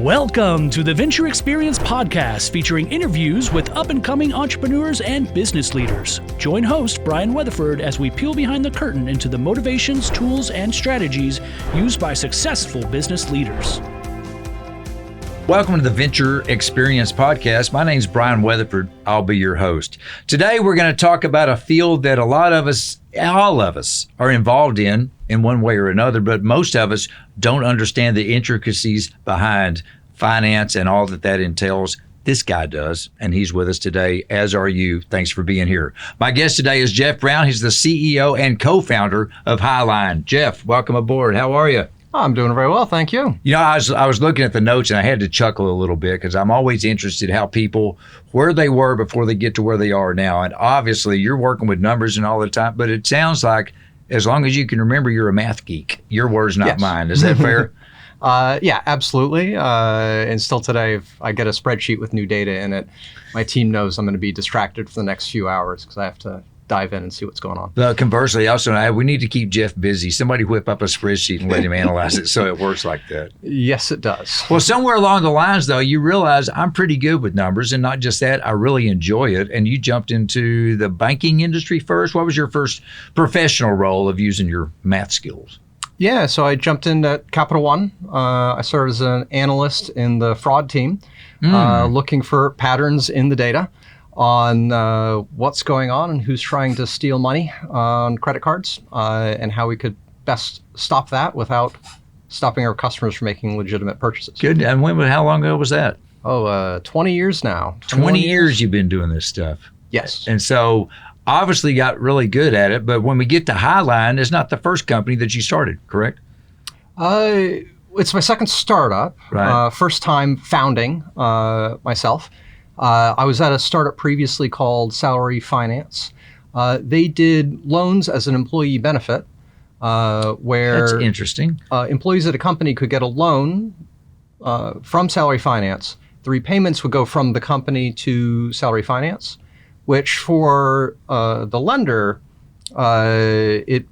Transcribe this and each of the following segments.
Welcome to the Venture Xperience podcast, featuring interviews with up-and-coming entrepreneurs and business leaders. Join host Brian Weatherford as we peel behind the curtain into the motivations, tools, and strategies used by successful business leaders. Welcome to the Venture Xperience podcast. My name's Brian Weatherford. I'll be your host. Today, we're going to talk about a field that a lot of us, all of us, are involved in one way or another, but most of us don't understand the intricacies behind finance and all that entails. This guy does, and he's with us today, as are you. Thanks for being here. My guest today is Geoff Brown. He's the CEO and co-founder of Highline. Geoff, welcome aboard. How are you? I'm doing very well, thank you. You know, I was looking at the notes and I had to chuckle a little bit because I'm always interested how people, where they were before they get to where they are now. And obviously you're working with numbers and all the time, but it sounds like as long as you can remember, you're a math geek. Your words, not mine. Is that fair? Yeah, absolutely. And still today, if I get a spreadsheet with new data in it, my team knows I'm going to be distracted for the next few hours because I have to dive in and see what's going on. Conversely, also, we need to keep Geoff busy. Somebody whip up a spreadsheet and let him analyze it so it works like that. Yes, it does. Well, somewhere along the lines, though, you realize I'm pretty good with numbers, and not just that, I really enjoy it. And you jumped into the banking industry first. What was your first professional role of using your math skills? Yeah, so I jumped in at Capital One. I started as an analyst in the fraud team, looking for patterns in the data on what's going on and who's trying to steal money on credit cards, and how we could best stop that without stopping our customers from making legitimate purchases. Good. And how long ago was that? 20 years now. 20 years you've been doing this stuff. Yes. And so obviously got really good at it, but when we get to Highline, it's not the first company that you started, correct? It's my second startup, right. First time founding myself. I was at a startup previously called Salary Finance. They did loans as an employee benefit, where that's interesting. Employees at a company could get a loan from Salary Finance. The repayments would go from the company to Salary Finance, which for the lender, it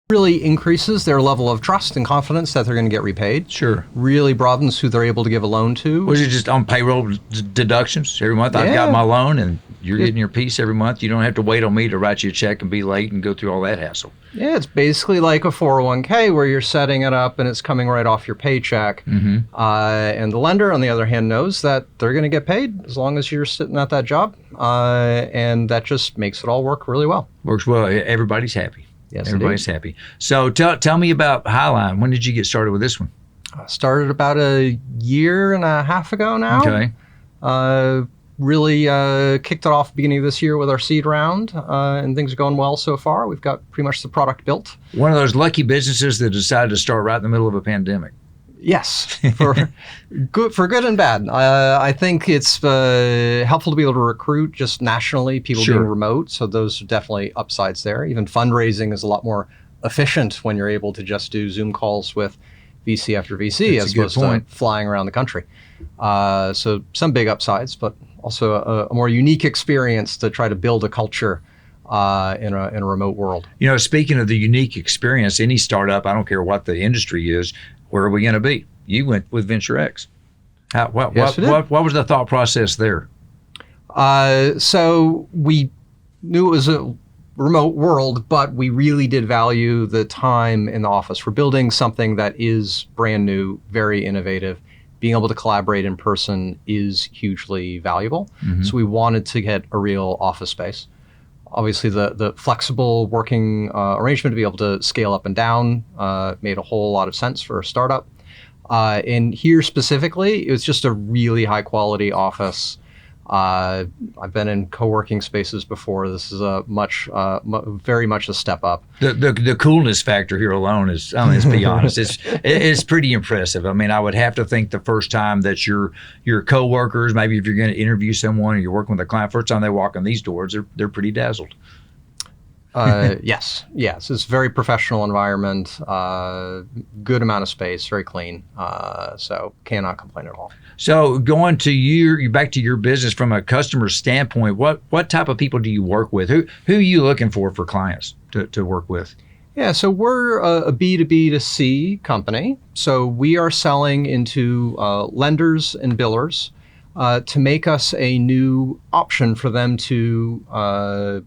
really increases their level of trust and confidence that they're going to get repaid. Sure. Really broadens who they're able to give a loan to. Was it just on payroll deductions every month? I've got my loan and you're getting your piece every month. You don't have to wait on me to write you a check and be late and go through all that hassle. Yeah, it's basically like a 401k where you're setting it up and it's coming right off your paycheck. Mm-hmm. And the lender, on the other hand, knows that they're going to get paid as long as you're sitting at that job. And that just makes it all work really well. Works well. Everybody's happy. Yes, everybody's happy. So tell me about Highline. When did you get started with this one? I started about a year and a half ago now. Okay. Really kicked it off beginning of this year with our seed round, and things are going well so far. We've got pretty much the product built. One of those lucky businesses that decided to start right in the middle of a pandemic. Yes, for good and bad. I think it's helpful to be able to recruit just nationally, people being remote. So those are definitely upsides there. Even fundraising is a lot more efficient when you're able to just do Zoom calls with VC after VC as opposed to flying around the country. So some big upsides, but also a more unique experience to try to build a culture in a remote world. You know, speaking of the unique experience, any startup, I don't care what the industry is, where are we going to be? You went with Venture X. What was the thought process there? So we knew it was a remote world, but we really did value the time in the office. We're building something that is brand new, very innovative. Being able to collaborate in person is hugely valuable. Mm-hmm. So we wanted to get a real office space. Obviously, the flexible working arrangement to be able to scale up and down made a whole lot of sense for a startup. And here specifically, it was just a really high quality office. I've been in co-working spaces before. This is very much a step up. The coolness factor here alone is, let's be honest, it's pretty impressive. I mean, I would have to think the first time that your co-workers, maybe if you're going to interview someone or you're working with a client, first time they walk in these doors, they're pretty dazzled. Yes. It's a very professional environment, good amount of space, very clean. So cannot complain at all. So going to back to your business from a customer standpoint, what type of people do you work with? Who are you looking for clients to work with? Yeah, so we're a B2B2C company. So we are selling into lenders and billers to make us a new option for them to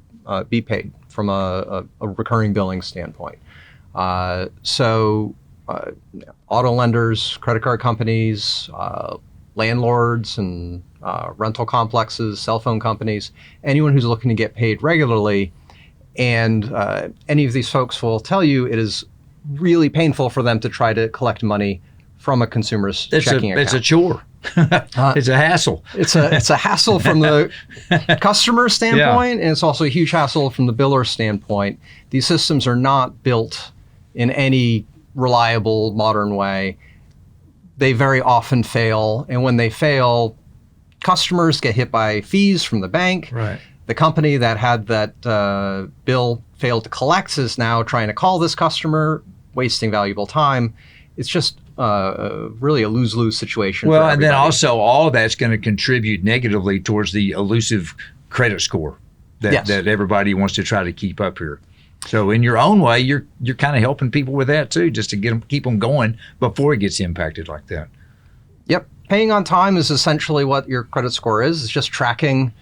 be paid from a recurring billing standpoint. So auto lenders, credit card companies, landlords and rental complexes, cell phone companies, anyone who's looking to get paid regularly. And any of these folks will tell you it is really painful for them to try to collect money from a consumer's checking account. It's a chore. It's a hassle. It's a hassle from the customer standpoint, and it's also a huge hassle from the biller standpoint. These systems are not built in any reliable, modern way. They very often fail, and when they fail, customers get hit by fees from the bank. Right. The company that had that bill failed to collect is now trying to call this customer, wasting valuable time. It's just really a lose-lose situation. Well, for and then everybody. also all that's going to contribute negatively towards the elusive credit score that everybody wants to try to keep up here. So in your own way, you're kind of helping people with that too, just to keep them going before it gets impacted like that. Yep. Paying on time is essentially what your credit score is. It's just tracking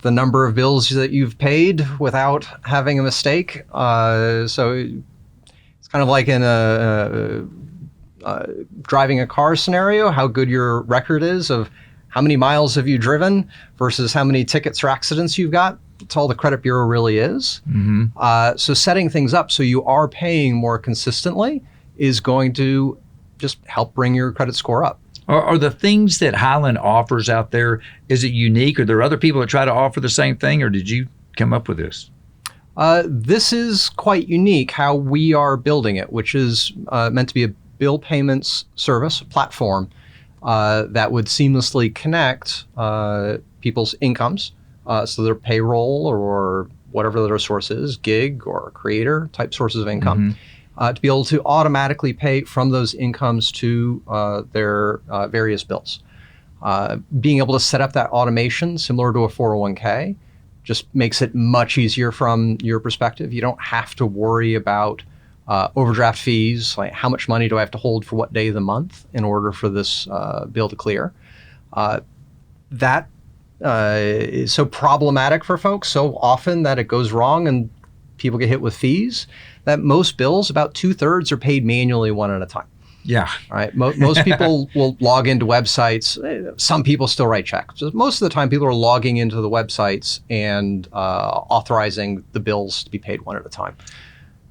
the number of bills that you've paid without having a mistake. So it's kind of like in a driving a car scenario, how good your record is of how many miles have you driven versus how many tickets or accidents you've got. That's all the credit bureau really is. Mm-hmm. So setting things up so you are paying more consistently is going to just help bring your credit score up. Are the things that Highline offers out there, is it unique? Are there other people that try to offer the same thing, or did you come up with this? This is quite unique how we are building it, which is meant to be a bill payments service platform that would seamlessly connect people's incomes, so their payroll or whatever their source is, gig or creator type sources of income. To be able to automatically pay from those incomes to their various bills. Being able to set up that automation similar to a 401k just makes it much easier from your perspective. You don't have to worry about overdraft fees, like how much money do I have to hold for what day of the month in order for this bill to clear. That is so problematic for folks so often that it goes wrong and people get hit with fees, that most bills, about 2/3 are paid manually one at a time. Yeah. All right. Most people will log into websites. Some people still write checks. So most of the time, people are logging into the websites and authorizing the bills to be paid one at a time.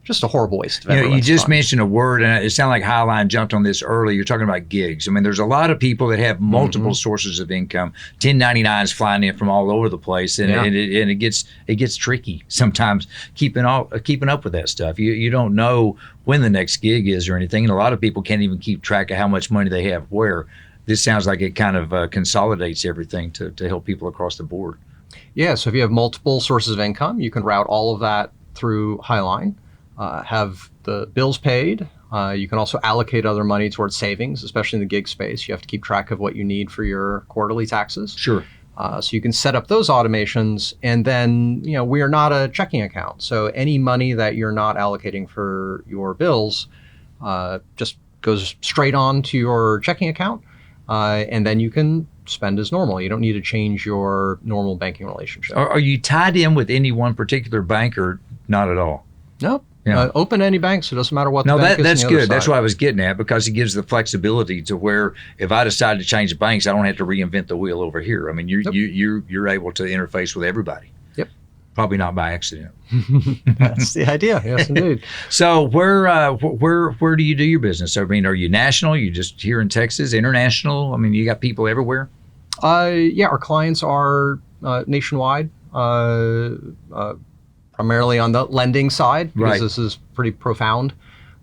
Just a horrible waste of everyone's You just time. mentioned a word, and it sounded like Highline jumped on this early. You're talking about gigs. I mean, there's a lot of people that have multiple sources of income. 1099s flying in from all over the place, and it gets tricky sometimes keeping up with that stuff. You don't know when the next gig is or anything, and a lot of people can't even keep track of how much money they have where. This sounds like it kind of consolidates everything to help people across the board. Yeah. So if you have multiple sources of income, you can route all of that through Highline. Have the bills paid. You can also allocate other money towards savings, especially in the gig space. You have to keep track of what you need for your quarterly taxes. Sure. So you can set up those automations, and then we are not a checking account. So any money that you're not allocating for your bills just goes straight on to your checking account, and then you can spend as normal. You don't need to change your normal banking relationship. Are you tied in with any one particular bank or not at all? No. Yeah. Open any bank, so it doesn't matter what the bank is. That's on the other good. That's side. what I was getting at, because it gives the flexibility to where if I decide to change banks, I don't have to reinvent the wheel over here. I mean, you're able to interface with everybody. Yep. Probably not by accident. That's the idea. Yes, indeed. So where do you do your business? I mean, are you national? You just here in Texas? International? I mean, you got people everywhere? Yeah, our clients are nationwide. Primarily on the lending side, because Right. this is pretty profound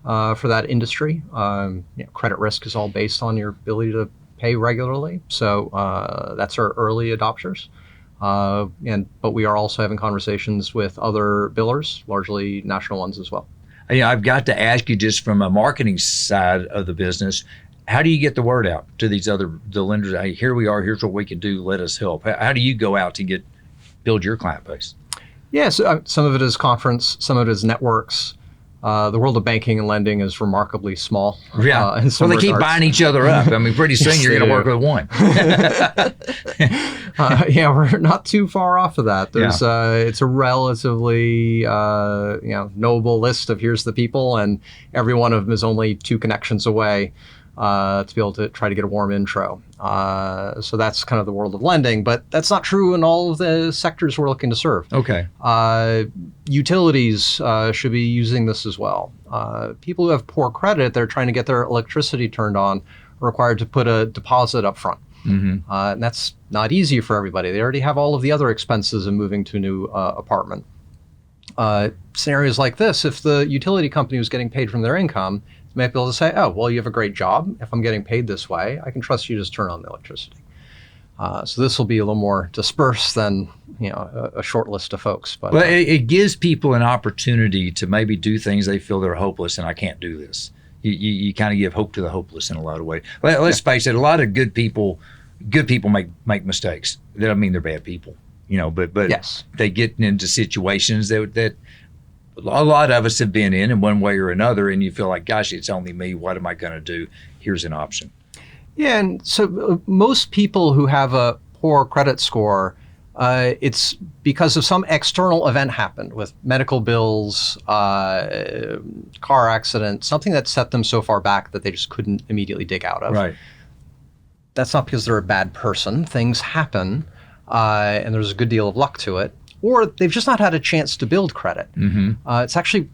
for that industry. Credit risk is all based on your ability to pay regularly. So that's our early adopters. But we are also having conversations with other billers, largely national ones as well. I've got to ask you, just from a marketing side of the business, how do you get the word out to the lenders? Hey, here we are. Here's what we can do. Let us help. How do you go out to build your client base? Yeah, so some of it is conference, some of it is networks. The world of banking and lending is remarkably small. Yeah. In some Well, they keep regards. buying each other up. I mean, pretty soon Yes, you're they going to work do. with one. Yeah, we're not too far off of that. There's Yeah. it's a relatively knowable list of here's the people, and every one of them is only 2 connections away to be able to try to get a warm intro. So that's kind of the world of lending, but that's not true in all of the sectors we're looking to serve. Okay. Utilities should be using this as well. People who have poor credit, they're trying to get their electricity turned on, are required to put a deposit up front. Mm-hmm. And that's not easy for everybody. They already have all of the other expenses of moving to a new apartment. Scenarios like this, if the utility company was getting paid from their income, they might be able to say, oh, well, you have a great job. If I'm getting paid this way, I can trust you to just turn on the electricity. So this will be a little more dispersed than a short list of folks. But Well, it gives people an opportunity to maybe do things they feel they're hopeless and I can't do this. You kind of give hope to the hopeless in a lot of ways. Let's face it, a lot of good people make mistakes. That doesn't mean they're bad people, but yes. they get into situations that a lot of us have been in one way or another, and you feel like, gosh, it's only me. What am I going to do? Here's an option. Yeah, and so most people who have a poor credit score, it's because of some external event happened with medical bills, car accident, something that set them so far back that they just couldn't immediately dig out of. Right. That's not because they're a bad person. Things happen, and there's a good deal of luck to it. Or they've just not had a chance to build credit. Mm-hmm. It's actually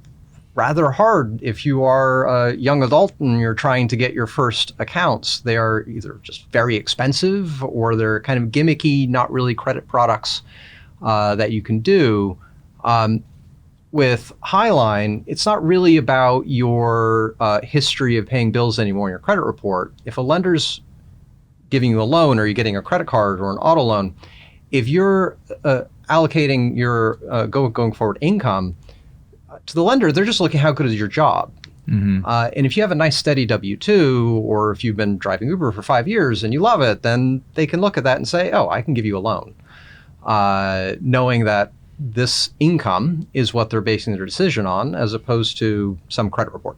rather hard if you are a young adult and you're trying to get your first accounts. They are either just very expensive or they're kind of gimmicky, not really credit products that you can do. With Highline, it's not really about your history of paying bills anymore in your credit report. If a lender's giving you a loan or you're getting a credit card or an auto loan, if you're allocating your going forward income to the lender, they're just looking how good is your job. Mm-hmm. And if you have a nice steady W-2, or if you've been driving Uber for 5 years and you love it, then they can look at that and say, oh, I can give you a loan. Knowing that this income is what they're basing their decision on, as opposed to some credit report.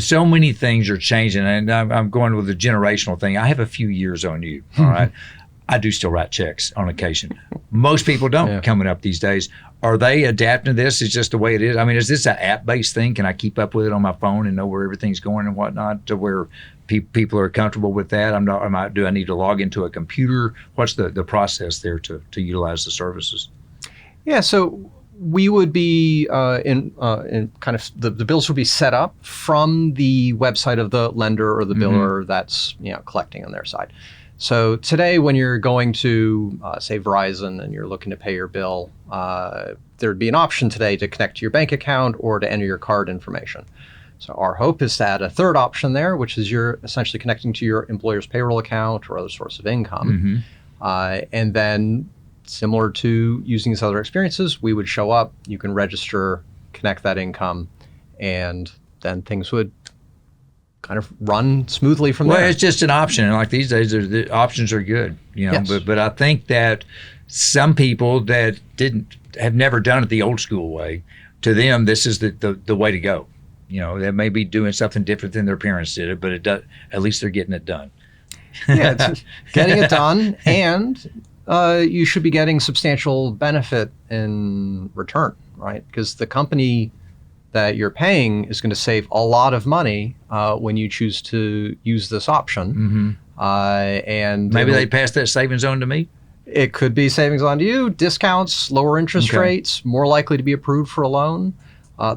So many things are changing, and I'm going with the generational thing. I have a few years on you, all right? I do still write checks on occasion. Most people don't coming up these days. Are they adapting to this? It's just the way it is. I mean, is this an app-based thing? Can I keep up with it on my phone and know where everything's going and whatnot, to where people are comfortable with that? Do I need to log into a computer? What's the process there to utilize the services? Yeah, so we would be in kind of the bills would be set up from the website of the lender or the biller that's collecting on their side. So today, when you're going to say Verizon and you're looking to pay your bill, there'd be an option today to connect to your bank account or to enter your card information. So our hope is to add a third option there, which is you're essentially connecting to your employer's payroll account or other source of income. And then, similar to using these other experiences, we would show up, you can register, connect that income, and then things would kind of run smoothly from there. Well, it's just an option. And like these days, the options are good, Yes. But I think that some people that have never done it the old school way, to them, this is the way to go. They may be doing something different than their parents did it, but at least they're getting it done. Yeah, it's getting it done, and you should be getting substantial benefit in return, right? Because the company that you're paying is going to save a lot of money when you choose to use this option. And maybe they pass that savings on to me. It could be savings on to you, discounts, lower interest rates, more likely to be approved for a loan.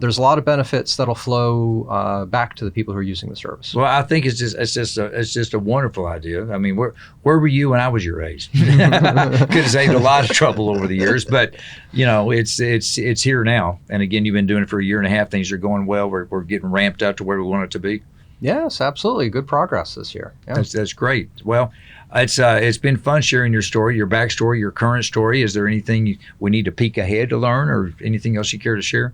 There's a lot of benefits that'll flow back to the people who are using the service. Well, I think it's just a wonderful idea. I mean, where were you when I was your age? Could have saved a lot of trouble over the years, but it's here now. And again, you've been doing it for a year and a half. Things are going well. We're getting ramped up to where we want it to be. Yes, absolutely. Good progress this year. Yeah. That's great. Well, it's been fun sharing your story, your backstory, your current story. Is there anything we need to peek ahead to learn, or anything else you care to share?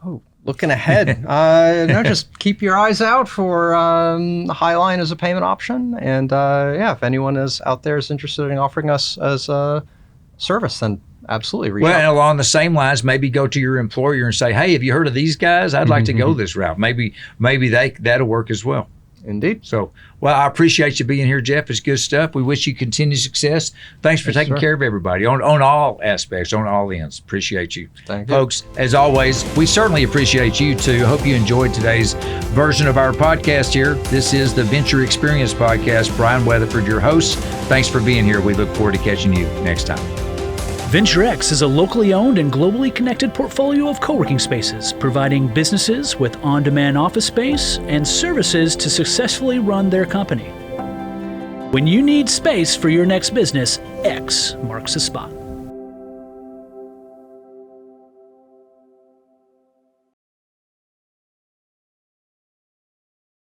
Oh, looking ahead. No, just keep your eyes out for Highline as a payment option. And if anyone is out there is interested in offering us as a service, then absolutely. Reach Well, and out. along the same lines, maybe go to your employer and say, "Hey, have you heard of these guys? I'd like to go this route." Maybe that'll work as well. Indeed. So, well, I appreciate you being here, Geoff. It's good stuff. We wish you continued success. Thanks for taking care of everybody on all aspects, on all ends. Appreciate you. Thank you. Folks, as always, we certainly appreciate you too. Hope you enjoyed today's version of our podcast here. This is the Venture Xperience podcast. Brian Weatherford, your host. Thanks for being here. We look forward to catching you next time. Venture X is a locally owned and globally connected portfolio of co-working spaces, providing businesses with on-demand office space and services to successfully run their company. When you need space for your next business, X marks the spot.